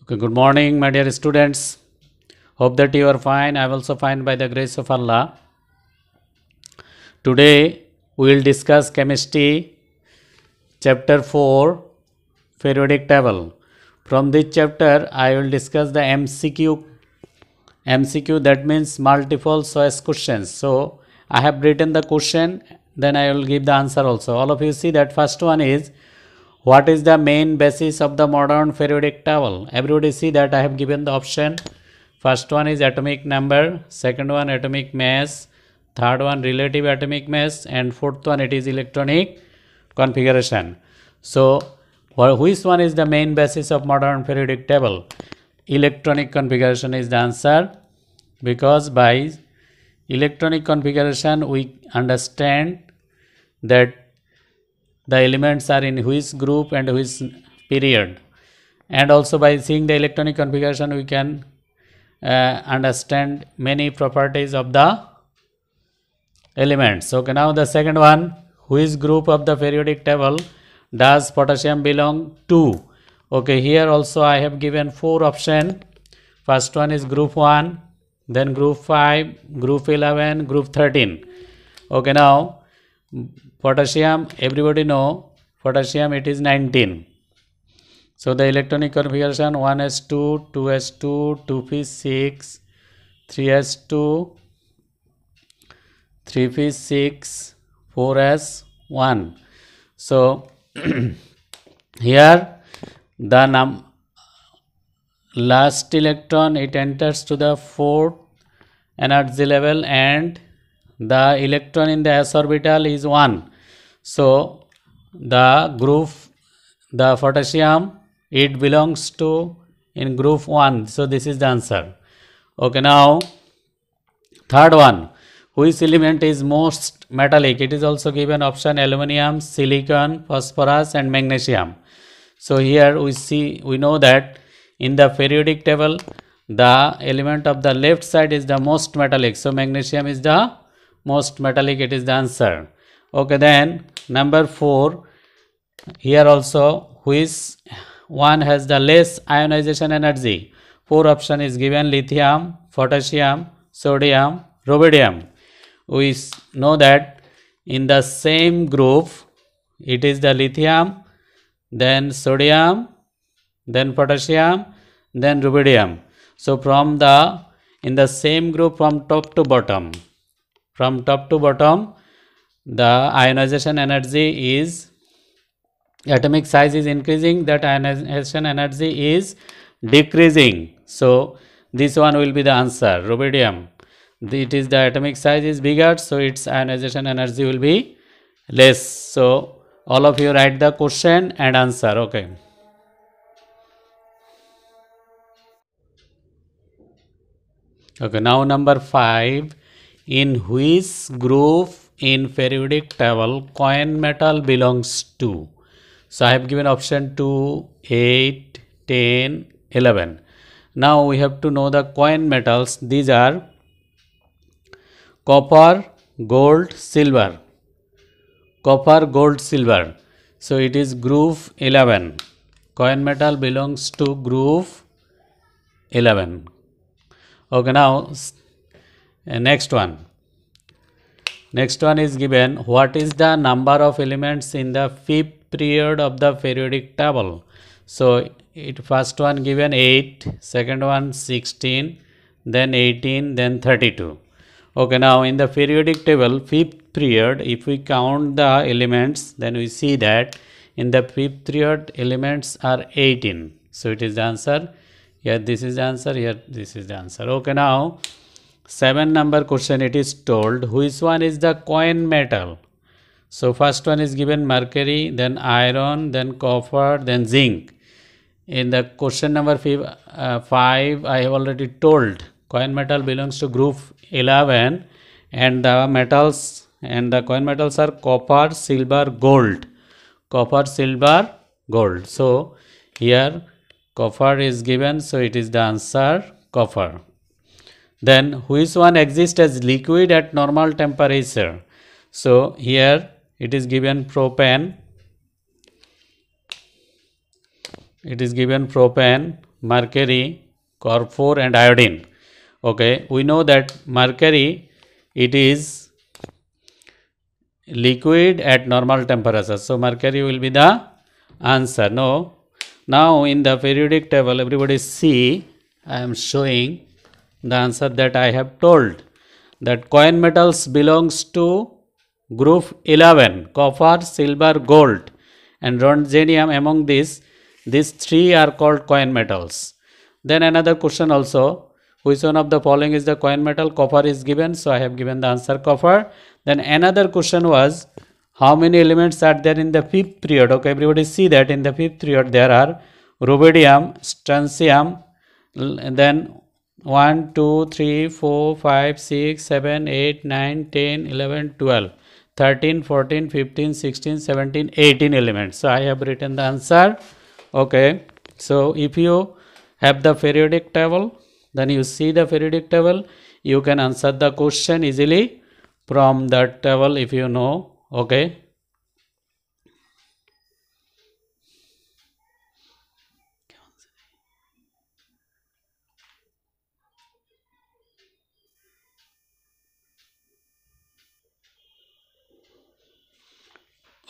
Okay, good morning, my dear students. Hope that you are fine. I am also fine by the grace of Allah. Today we will discuss chemistry chapter 4 periodic table. From this chapter I will discuss the MCQ. MCQ, that means multiple choice questions. So I have written the question, then I will give the answer also. All of you see that first one is, what is the main basis of the modern periodic table? Everybody see that I have given the option. First one is atomic number, second one atomic mass, third one relative atomic mass, and fourth one it is electronic configuration. So which one is the main basis of modern periodic table? Electronic configuration is the answer, because by electronic configuration we understand that the elements are in which group and which period, and also by seeing the electronic configuration we can understand many properties of the elements. Okay, now the second one, which group of the periodic table does potassium belong to? Okay, here also I have given 4 options. First one is group 1, then group 5, group 11, group 13. Okay, now potassium, everybody know potassium, it is 19. So the electronic configuration 1s2, 2s2, 2p6, 3s2, 3p6, 4s1. So here the last electron, it enters to the 4th energy level, and the electron in the s orbital is 1. So the group, the potassium, it belongs to in group 1. So this is the answer. Okay, now third one, which element is most metallic? It is also given option aluminum, silicon, phosphorus and magnesium. So here we know that in the periodic table the element of the left side is the most metallic. So magnesium is the most metallic, it is the answer. Okay, then number 4, here also which one has the less ionization energy? 4 option is given: lithium, potassium, sodium, rubidium. We know that in the same group it is the lithium, then sodium, then potassium, then rubidium. So from in the same group from top to bottom, the ionization energy is, atomic size is increasing, that ionization energy is decreasing. So this one will be the answer, rubidium. It is the atomic size is bigger, so its ionization energy will be less. So all of you write the question and answer. Okay. Okay, now number 5, in which group in periodic table coin metal belongs to? So I have given option 2, 8, 10, 11. Now we have to know the coin metals. These are copper, gold, silver. Copper, gold, silver. So it is group 11. Coin metal belongs to group 11. Okay, now next one. Next one is given, what is the number of elements in the 5th period of the periodic table? So first one given 8, second one 16, then 18, then 32. Okay, now in the periodic table 5th period, if we count the elements, then we see that in the 5th period elements are 18. So it is the answer. Here this is the answer, here this is the answer. Okay, now 7 number question, it is told which one is the coin metal. So first one is given mercury, then iron, then copper, then zinc. In the question number 5 I have already told coin metal belongs to group 11, and the metals and the coin metals are copper, silver, gold. Copper, silver, gold. So here copper is given, so it is the answer, copper. Then which one exists as liquid at normal temperature? So here it is given propane. It is given propane. mercury, copper and iodine. Okay, we know that mercury, it is liquid at normal temperature, so mercury will be the answer. No, now in the periodic table, everybody see, I am showing the answer that I have told, that coin metals belongs to group 11, copper, silver, gold and rhodium. Among these three are called coin metals. Then another question also, which one of the following is the coin metal? Copper is given, so I have given the answer copper. Then another question was, how many elements are there in the fifth period? Okay, everybody see that in the fifth period there are rubidium, strontium, and then 1, 2, 3, 4, 5, 6, 7, 8, 9, 10, 11, 12, 13, 14, 15, 16, 17, 18 elements. So I have written the answer. Okay, so if you have the periodic table, then you see the periodic table, you can answer the question easily from that table if you know. Okay.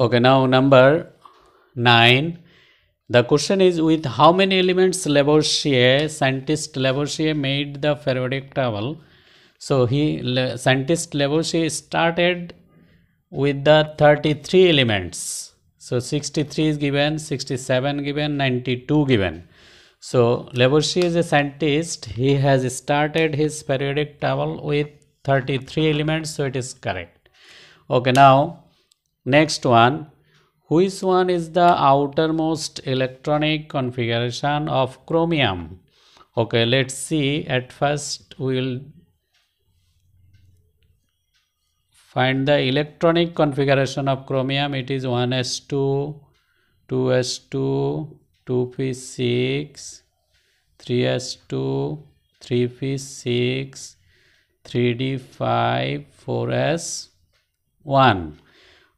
Okay, now number 9. The question is, with how many elements Lavoisier, scientist Lavoisier made the periodic table? So scientist Lavoisier started with the 33 elements. So 63 is given, 67 given, 92 given. So Lavoisier is a scientist. He has started his periodic table with 33 elements. So it is correct. Okay, now next one. Which one is the outermost electronic configuration of chromium? Okay, let's see. At first we will find the electronic configuration of chromium. It is 1s2, 2s2, 2p6, 3s2, 3p6, 3d5, 4s1.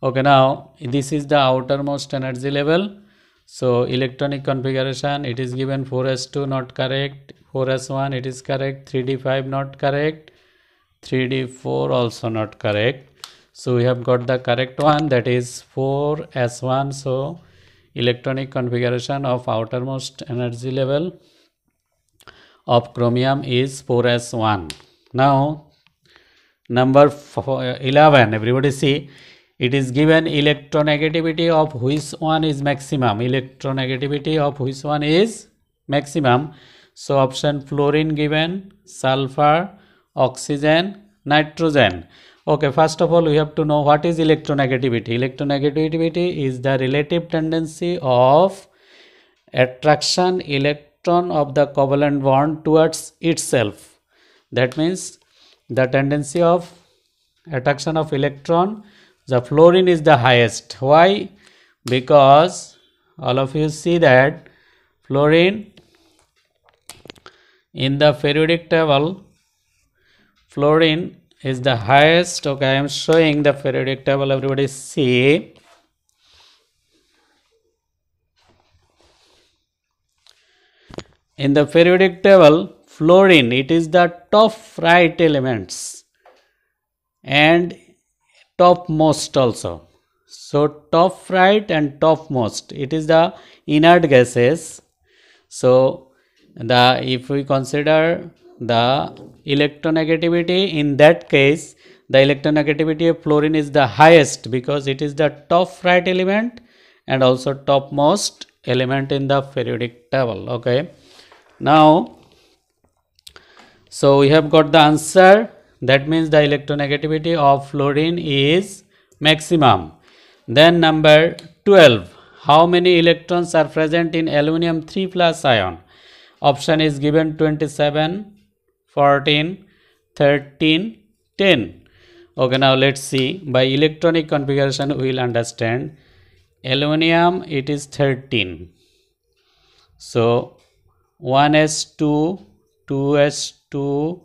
Okay, now this is the outermost energy level. So electronic configuration, it is given 4s2 not correct, 4s1 it is correct, 3d5 not correct, 3d4 also not correct. So we have got the correct one, that is 4s1. So electronic configuration of outermost energy level of chromium is 4s1. Now number 11, everybody see, it is given electronegativity of which one is maximum. Electronegativity of which one is maximum. So option fluorine given, sulfur, oxygen, nitrogen. Okay, first of all we have to know what is electronegativity. Electronegativity is the relative tendency of attraction electron of the covalent bond towards itself. That means the tendency of attraction of electron, the fluorine is the highest. Why? Because all of you see that fluorine in the periodic table, fluorine is the highest. Okay, I am showing the periodic table, everybody see. In the periodic table, fluorine, it is the top right elements and topmost also. So top right and topmost, it is the inert gases. So if we consider the electronegativity, in that case the electronegativity of fluorine is the highest because it is the top right element and also topmost element in the periodic table. Okay, now so we have got the answer. That means the electronegativity of fluorine is maximum. Then number 12. How many electrons are present in aluminum 3 plus ion? Option is given 27, 14, 13, 10. Okay, now let's see. By electronic configuration we will understand. Aluminum, it is 13. So 1s2, 2s2,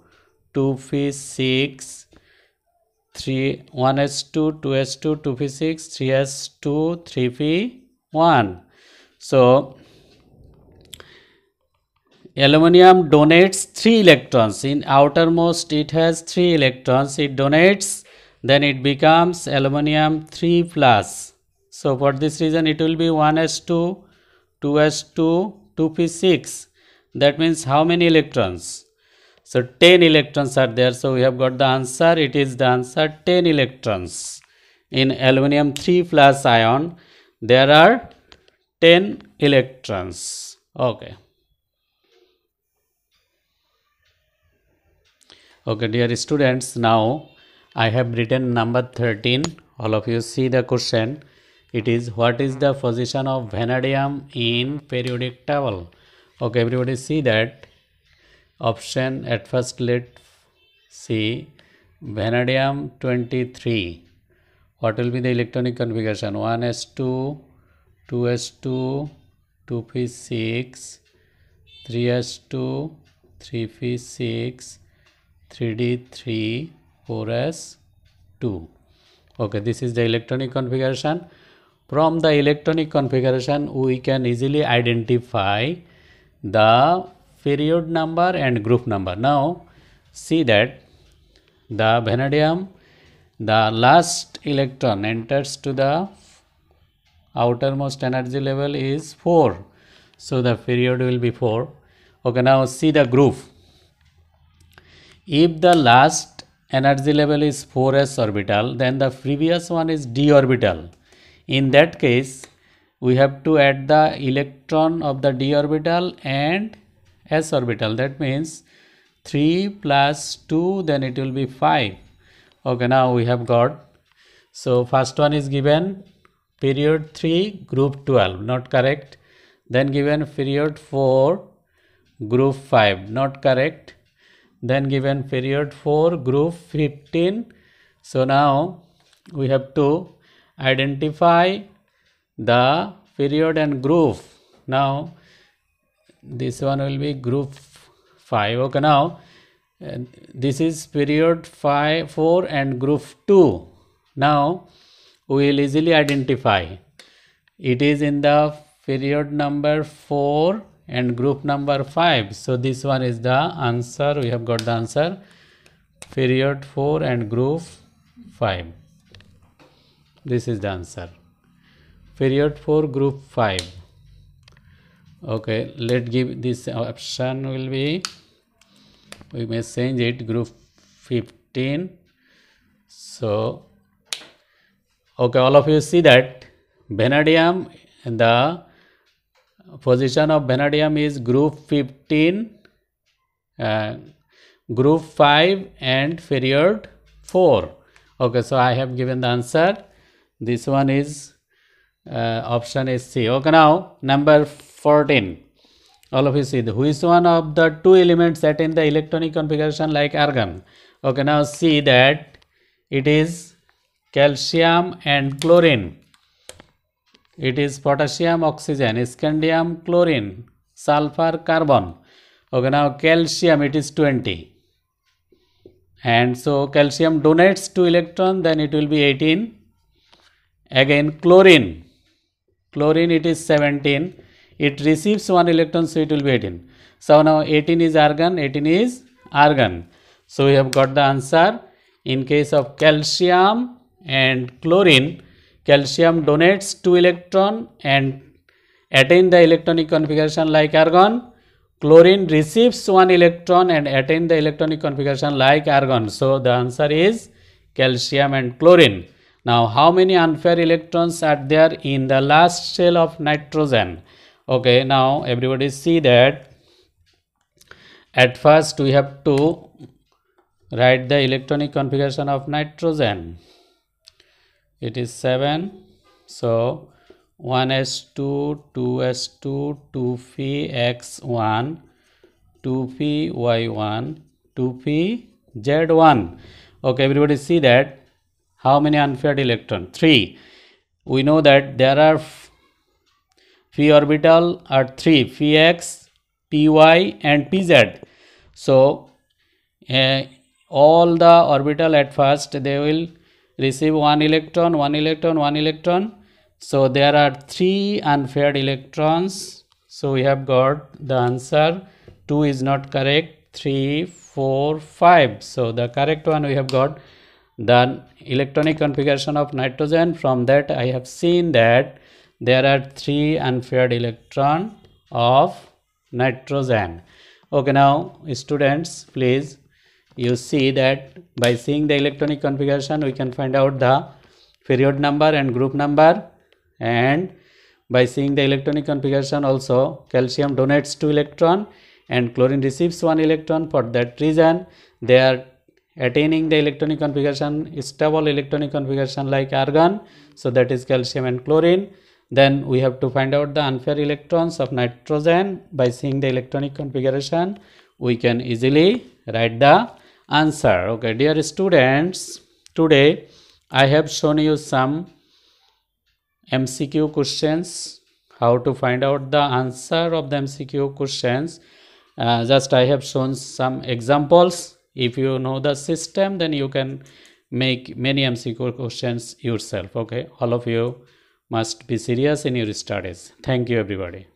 2p6, 1s2, 2s2, 2p6, 3s2, 3p1. So Aluminum donates 3 electrons. In outermost it has 3 electrons. It donates, then it becomes aluminum 3 plus. So for this reason it will be 1s2, 2s2, 2p6. That means how many electrons? So 10 electrons are there. So we have got the answer. It is the answer 10 electrons. In aluminum 3 plus ion there are 10 electrons. Okay. Okay, dear students, now I have written number 13. All of you see the question. It is, what is the position of vanadium in periodic table? Okay, everybody see that. Option at first, let's see. Vanadium 23. What will be the electronic configuration? 1s2, 2s2, 2p6, 3s2, 3p6, 3d3, 4s2. Okay, this is the electronic configuration. From the electronic configuration we can easily identify the period number and group number. Now see that the vanadium, the last electron enters to the outermost energy level is 4. So the period will be 4. Okay, now see the group. If the last energy level is 4s orbital, then the previous one is d orbital. In that case, we have to add the electron of the d orbital and s orbital. That means 3 plus 2, then it will be 5. Okay, now we have got. So first one is given period 3, group 12, not correct. Then given period 4, group 5, not correct. Then given period 4, group 15. So now we have to identify the period and group. Now this one will be group 5. Okay, now this is period 4 and group 2. Now we will easily identify. It is in the period number 4 and group number 5. So this one is the answer. We have got the answer. Period 4 and group 5. This is the answer. Period 4, group 5. Okay, let's give this option will be, we may change it, group 15. So okay, all of you see that vanadium, the position of vanadium is group 15, group 5 and period 4. Okay, so I have given the answer. This one is option is C. Okay, now number 14. All of you see, which one of the two elements attain the electronic configuration like argon? Okay, now see that it is calcium and chlorine. It is potassium, oxygen, scandium, chlorine, sulfur, carbon. Okay, now calcium, it is 20. And so calcium donates 2 electrons, then it will be 18. Again chlorine, it is 17. It receives 1 electron, so it will be 18. So now 18 is argon, 18 is argon. So we have got the answer. In case of calcium and chlorine, calcium donates 2 electron and attain the electronic configuration like argon. Chlorine receives 1 electron and attain the electronic configuration like argon. So the answer is calcium and chlorine. Now how many unpaired electrons are there in the last shell of nitrogen? Okay, now everybody see that at first we have to write the electronic configuration of nitrogen. It is 7. So 1s2, 2s2, 2px1, 2py1, 2pz1. Okay, everybody see that. How many unpaired electrons? 3. We know that there are p orbital are 3, px, py and pz. So all the orbital at first they will receive 1 electron, 1 electron, 1 electron. So there are 3 unpaired electrons. So we have got the answer 2 is not correct. 3, 4, 5. So the correct one we have got the electronic configuration of nitrogen. From that I have seen that there are 3 unpaired electron of nitrogen. Okay, now students, please you see that by seeing the electronic configuration we can find out the period number and group number, and by seeing the electronic configuration also calcium donates 2 electron and chlorine receives 1 electron. For that reason they are attaining the electronic configuration, stable electronic configuration like argon, so that is calcium and chlorine. Then we have to find out the unpaired electrons of nitrogen. By seeing the electronic configuration we can easily write the answer. Okay, dear students, today I have shown you some MCQ questions, how to find out the answer of the MCQ questions. Just I have shown some examples. If you know the system, then you can make many MCQ questions yourself. Okay, all of you must be serious in your studies. Thank you everybody.